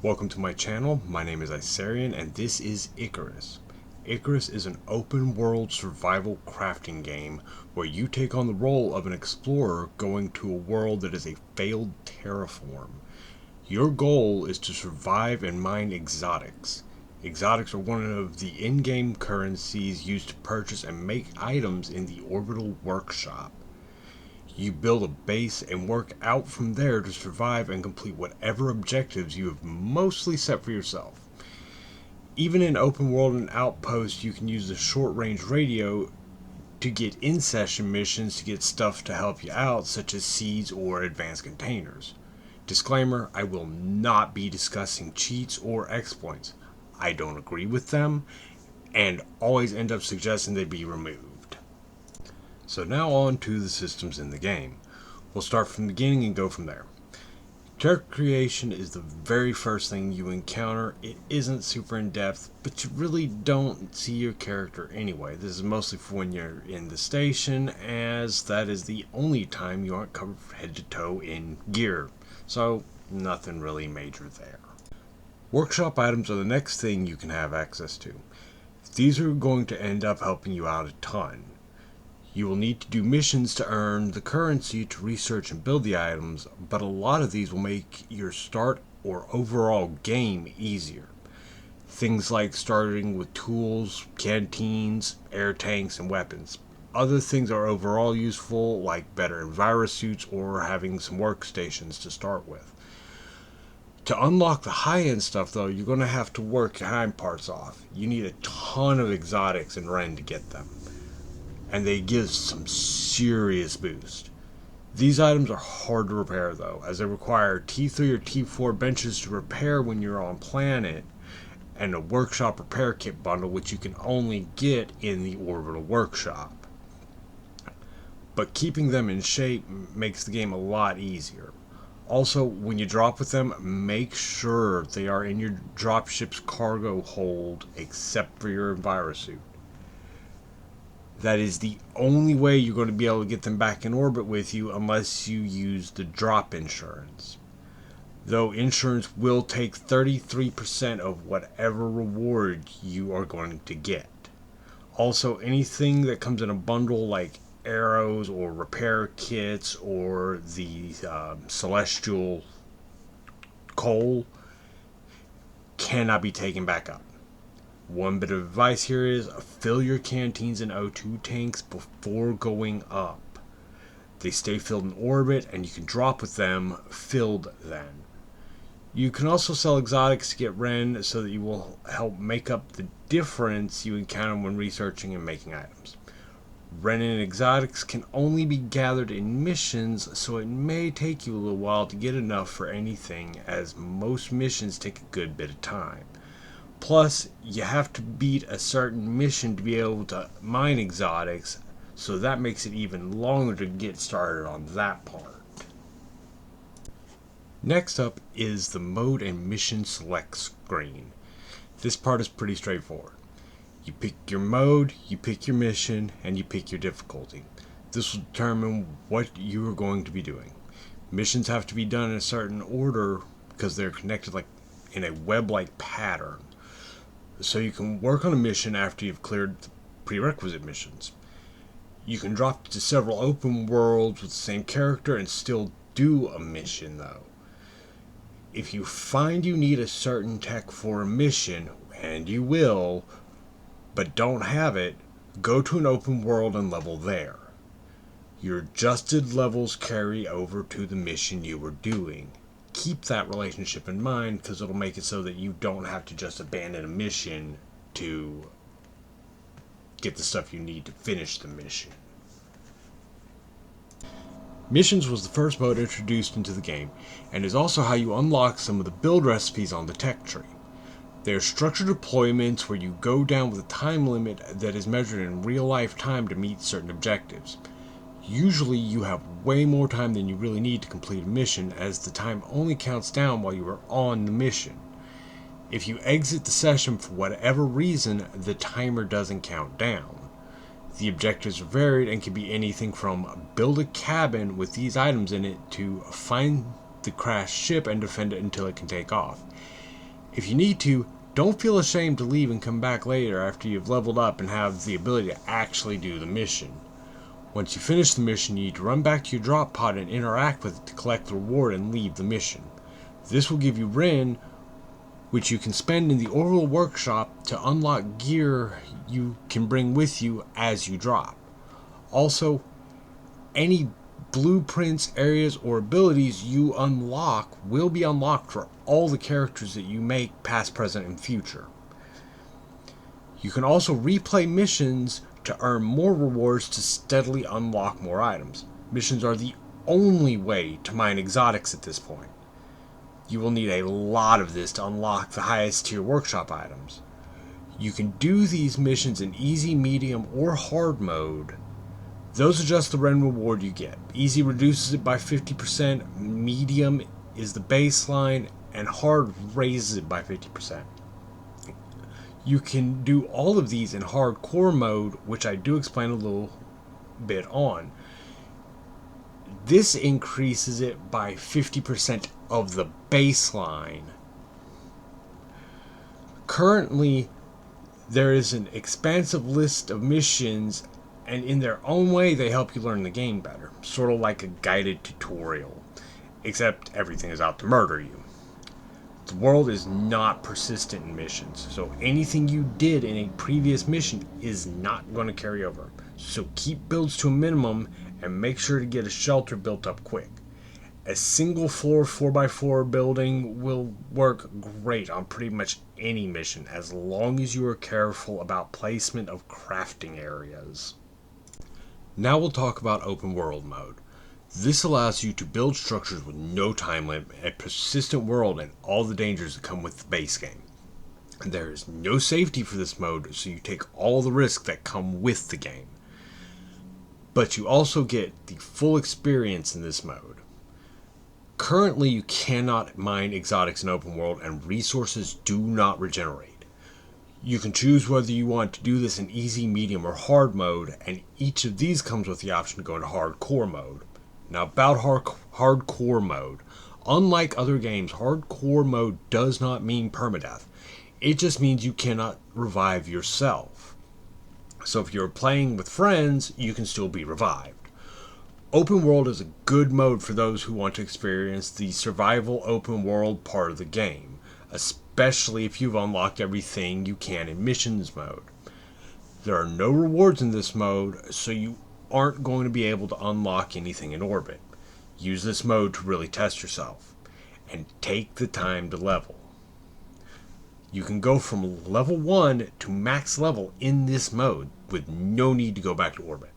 Welcome to my channel. My name is Isarian and this is Icarus. Icarus is an open world survival crafting game where you take on the role of an explorer going to a world that is a failed terraform. Your goal is to survive and mine exotics. Exotics are one of the in-game currencies used to purchase and make items in the orbital workshop. You build a base and work out from there to survive and complete whatever objectives you have mostly set for yourself. Even in open world and outposts, you can use the short range radio to get in-session missions to get stuff to help you out, such as seeds or advanced containers. Disclaimer, I will not be discussing cheats or exploits. I don't agree with them and always end up suggesting they be removed. So now on to the systems in the game. We'll start from the beginning and go from there. Character creation is the very first thing you encounter. It isn't super in-depth, but you really don't see your character anyway. This is mostly for when you're in the station, as that is the only time you aren't covered from head to toe in gear. So nothing really major there. Workshop items are the next thing you can have access to. These are going to end up helping you out a ton. You will need to do missions to earn the currency to research and build the items, but a lot of these will make your start or overall game easier. Things like starting with tools, canteens, air tanks, and weapons. Other things are overall useful, like better envirosuits or having some workstations to start with. To unlock the high-end stuff, though, you're going to have to work your hind parts off. You need a ton of exotics and Ren to get them, and they give some serious boost. These items are hard to repair though, as they require T3 or T4 benches to repair when you're on planet, and a workshop repair kit bundle which you can only get in the orbital workshop. But keeping them in shape makes the game a lot easier. Also, when you drop with them, make sure they are in your dropship's cargo hold except for your envirosuit. That is the only way you're going to be able to get them back in orbit with you unless you use the drop insurance. Though insurance will take 33% of whatever reward you are going to get. Also, anything that comes in a bundle like arrows or repair kits or the celestial coal cannot be taken back up. One bit of advice here is fill your canteens and O2 tanks before going up. They stay filled in orbit and you can drop with them filled then. You can also sell exotics to get Ren so that you will help make up the difference you encounter when researching and making items. Ren and exotics can only be gathered in missions, so it may take you a little while to get enough for anything, as most missions take a good bit of time. Plus, you have to beat a certain mission to be able to mine exotics, so that makes it even longer to get started on that part. Next up is the mode and mission select screen. This part is pretty straightforward. You pick your mode, you pick your mission, and you pick your difficulty. This will determine what you are going to be doing. Missions have to be done in a certain order because they're connected like in a web-like pattern. So you can work on a mission after you've cleared the prerequisite missions. You can drop to several open worlds with the same character and still do a mission though. If you find you need a certain tech for a mission, and you will, but don't have it, go to an open world and level there. Your adjusted levels carry over to the mission you were doing. Keep that relationship in mind because it'll make it so that you don't have to just abandon a mission to get the stuff you need to finish the mission. Missions was the first mode introduced into the game and is also how you unlock some of the build recipes on the tech tree. They are structured deployments where you go down with a time limit that is measured in real life time to meet certain objectives. Usually you have way more time than you really need to complete a mission, as the time only counts down while you are on the mission. If you exit the session for whatever reason, the timer doesn't count down. The objectives are varied and can be anything from build a cabin with these items in it to find the crashed ship and defend it until it can take off. If you need to, don't feel ashamed to leave and come back later after you've leveled up and have the ability to actually do the mission. Once you finish the mission, you need to run back to your drop pod and interact with it to collect the reward and leave the mission. This will give you Ren, which you can spend in the Orbital Workshop to unlock gear you can bring with you as you drop. Also, any blueprints, areas, or abilities you unlock will be unlocked for all the characters that you make past, present, and future. You can also replay missions to earn more rewards to steadily unlock more items. Missions are the only way to mine exotics at this point. You will need a lot of this to unlock the highest tier workshop items. You can do these missions in easy, medium, or hard mode. Those adjust the Ren reward you get. Easy reduces it by 50%, medium is the baseline, and hard raises it by 50%. You can do all of these in hardcore mode, which I do explain a little bit on. This increases it by 50% of the baseline. Currently, there is an expansive list of missions, and in their own way they help you learn the game better. Sort of like a guided tutorial, except everything is out to murder you. The world is not persistent in missions, so anything you did in a previous mission is not going to carry over. So keep builds to a minimum and make sure to get a shelter built up quick. A single floor 4x4 building will work great on pretty much any mission as long as you are careful about placement of crafting areas. Now we'll talk about open world mode. This allows you to build structures with no time limit, a persistent world, and all the dangers that come with the base game. There is no safety for this mode, so you take all the risks that come with the game. But you also get the full experience in this mode. Currently, you cannot mine exotics in open world, and resources do not regenerate. You can choose whether you want to do this in easy, medium, or hard mode, and each of these comes with the option to go into hardcore mode. Now about hardcore mode. Unlike other games, hardcore mode does not mean permadeath. It just means you cannot revive yourself. So if you're playing with friends, you can still be revived. Open world is a good mode for those who want to experience the survival open world part of the game, especially if you've unlocked everything you can in missions mode. There are no rewards in this mode, so you aren't going to be able to unlock anything in orbit. Use this mode to really test yourself, and take the time to level. You can go from level 1 to max level in this mode with no need to go back to orbit.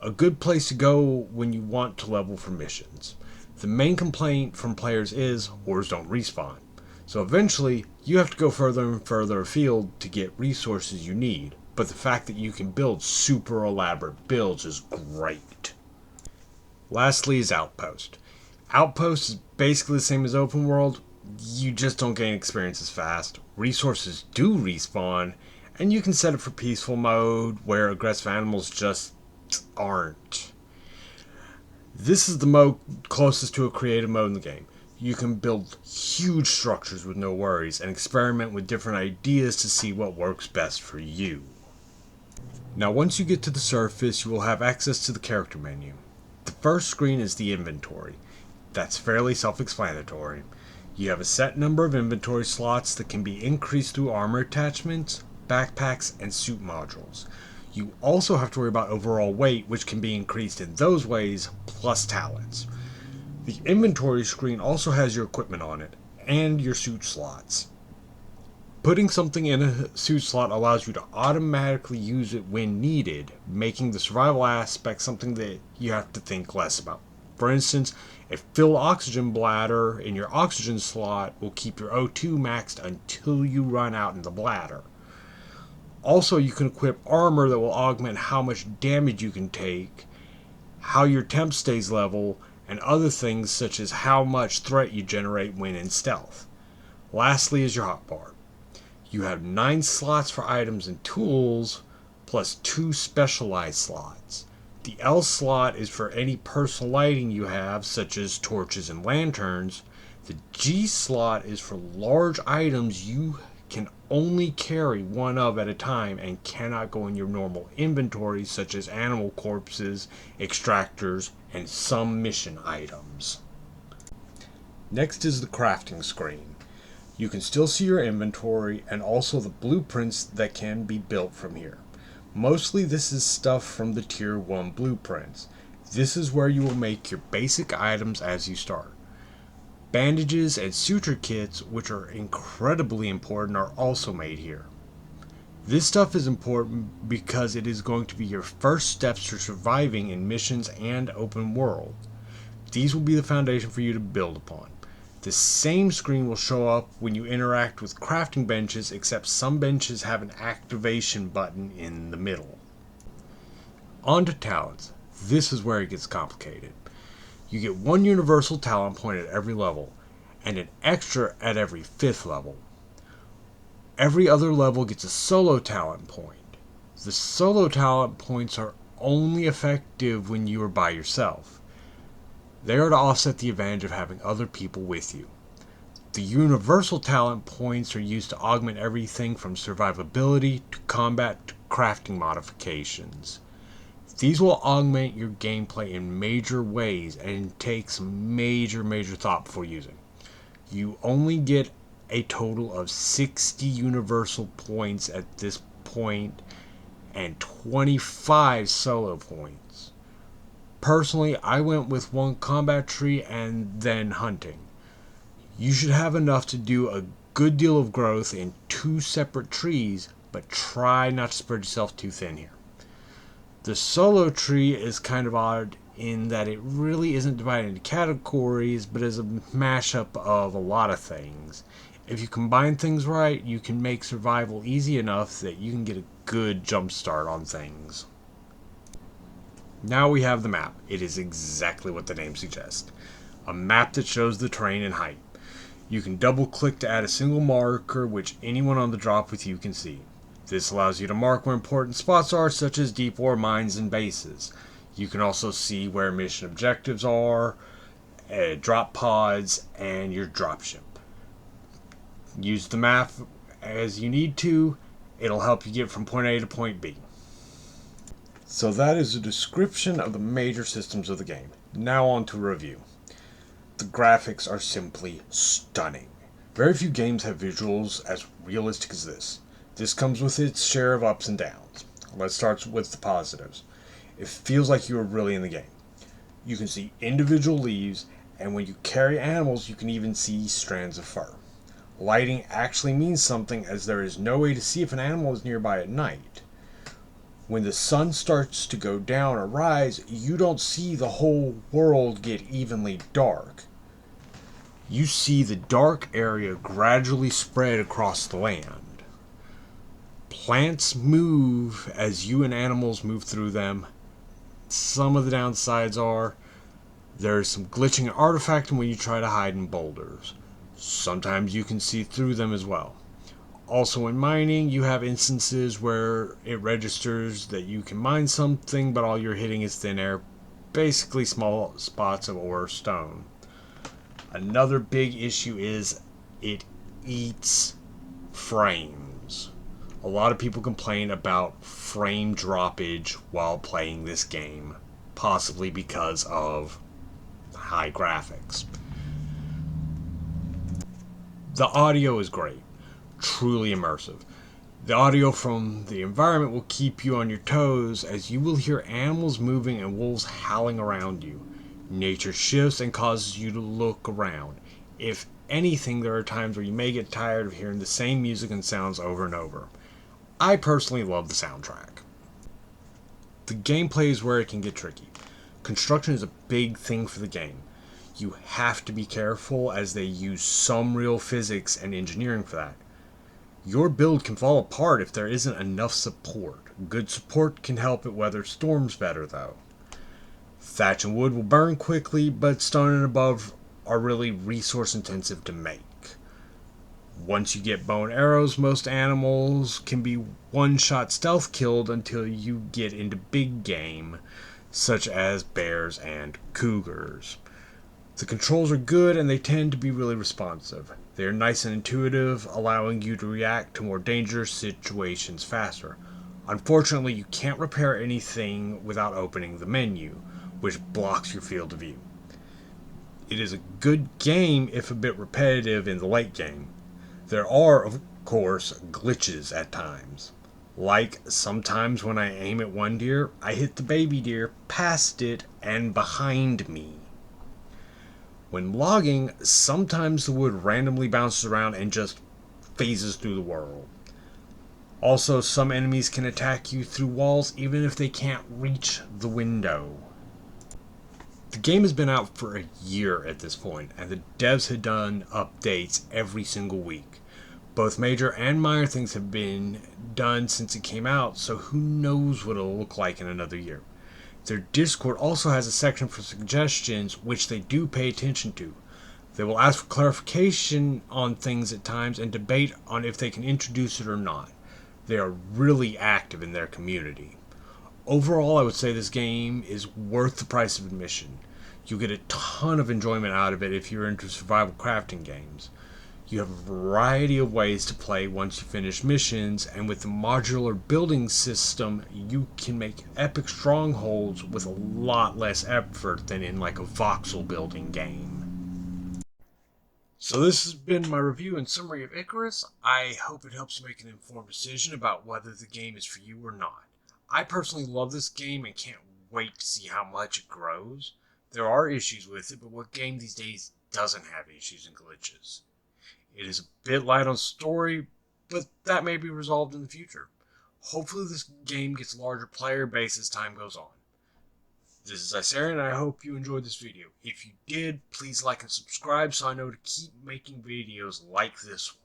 A good place to go when you want to level for missions. The main complaint from players is ores don't respawn, so eventually you have to go further and further afield to get resources you need. But the fact that you can build super elaborate builds is great. Lastly is Outpost. Outpost is basically the same as open world, you just don't gain experience as fast. Resources do respawn, and you can set it for peaceful mode where aggressive animals just aren't. This is the mode closest to a creative mode in the game. You can build huge structures with no worries and experiment with different ideas to see what works best for you. Now once you get to the surface, you will have access to the character menu. The first screen is the inventory. That's fairly self-explanatory. You have a set number of inventory slots that can be increased through armor attachments, backpacks, and suit modules. You also have to worry about overall weight, which can be increased in those ways, plus talents. The inventory screen also has your equipment on it, and your suit slots. Putting something in a suit slot allows you to automatically use it when needed, making the survival aspect something that you have to think less about. For instance, a filled oxygen bladder in your oxygen slot will keep your O2 maxed until you run out in the bladder. Also, you can equip armor that will augment how much damage you can take, how your temp stays level, and other things such as how much threat you generate when in stealth. Lastly is your hotbar. You have 9 slots for items and tools, plus 2 specialized slots. The L slot is for any personal lighting you have, such as torches and lanterns. The G slot is for large items you can only carry one of at a time and cannot go in your normal inventory, such as animal corpses, extractors, and some mission items. Next is the crafting screen. You can still see your inventory and also the blueprints that can be built from here. Mostly this is stuff from the tier 1 blueprints. This is where you will make your basic items as you start. Bandages and suture kits, which are incredibly important, are also made here. This stuff is important because it is going to be your first steps to surviving in missions and open world. These will be the foundation for you to build upon. The same screen will show up when you interact with crafting benches, except some benches have an activation button in the middle. On to talents. This is where it gets complicated. You get one universal talent point at every level, and an extra at every 5th level. Every other level gets a solo talent point. The solo talent points are only effective when you are by yourself. They are to offset the advantage of having other people with you. The universal talent points are used to augment everything from survivability to combat to crafting modifications. These will augment your gameplay in major ways and take some major thought before using. You only get a total of 60 universal points at this point and 25 solo points. Personally, I went with one combat tree and then hunting. You should have enough to do a good deal of growth in 2 separate trees, but try not to spread yourself too thin here. The solo tree is kind of odd in that it really isn't divided into categories, but is a mashup of a lot of things. If you combine things right, you can make survival easy enough that you can get a good jump start on things. Now we have the map. It is exactly what the name suggests. A map that shows the terrain and height. You can double click to add a single marker which anyone on the drop with you can see. This allows you to mark where important spots are, such as deep ore mines and bases. You can also see where mission objectives are, drop pods, and your dropship. Use the map as you need to. It'll help you get from point A to point B. So that is a description of the major systems of the game. Now on to review. The graphics are simply stunning. Very few games have visuals as realistic as this. This comes with its share of ups and downs. Let's start with the positives. It feels like you are really in the game. You can see individual leaves, and when you carry animals, you can even see strands of fur. Lighting actually means something, as there is no way to see if an animal is nearby at night. When the sun starts to go down or rise, you don't see the whole world get evenly dark. You see the dark area gradually spread across the land. Plants move as you and animals move through them. Some of the downsides are there's some glitching and artifacting when you try to hide in boulders. Sometimes you can see through them as well. Also in mining, you have instances where it registers that you can mine something, but all you're hitting is thin air, basically small spots of ore or stone. Another big issue is it eats frames. A lot of people complain about frame droppage while playing this game, possibly because of high graphics. The audio is great. Truly immersive. The audio from the environment will keep you on your toes, as you will hear animals moving and wolves howling around you. Nature shifts and causes you to look around. If anything, there are times where you may get tired of hearing the same music and sounds over and over. I personally love the soundtrack. The gameplay is where it can get tricky. Construction is a big thing for the game. You have to be careful, as they use some real physics and engineering for that. Your build can fall apart if there isn't enough support. Good support can help it weather storms better, though. Thatch and wood will burn quickly, but stone and above are really resource intensive to make. Once you get bow and arrows, most animals can be one-shot stealth killed until you get into big game, such as bears and cougars. The controls are good and they tend to be really responsive. They are nice and intuitive, allowing you to react to more dangerous situations faster. Unfortunately, you can't repair anything without opening the menu, which blocks your field of view. It is a good game if a bit repetitive in the late game. There are, of course, glitches at times. Like sometimes when I aim at one deer, I hit the baby deer past it and behind me. When logging, sometimes the wood randomly bounces around and just phases through the world. Also, some enemies can attack you through walls even if they can't reach the window. The game has been out for a year at this point, and the devs had done updates every single week. Both major and minor things have been done since it came out, so who knows what it'll look like in another year. Their Discord also has a section for suggestions, which they do pay attention to. They will ask for clarification on things at times and debate on if they can introduce it or not. They are really active in their community. Overall, I would say this game is worth the price of admission. You'll get a ton of enjoyment out of it if you're into survival crafting games. You have a variety of ways to play once you finish missions, and with the modular building system, you can make epic strongholds with a lot less effort than in like a voxel building game. So this has been my review and summary of Icarus. I hope it helps you make an informed decision about whether the game is for you or not. I personally love this game and can't wait to see how much it grows. There are issues with it, but what game these days doesn't have issues and glitches? It is a bit light on story, but that may be resolved in the future. Hopefully this game gets a larger player base as time goes on. This is Isarian, and I hope you enjoyed this video. If you did, please like and subscribe so I know to keep making videos like this one.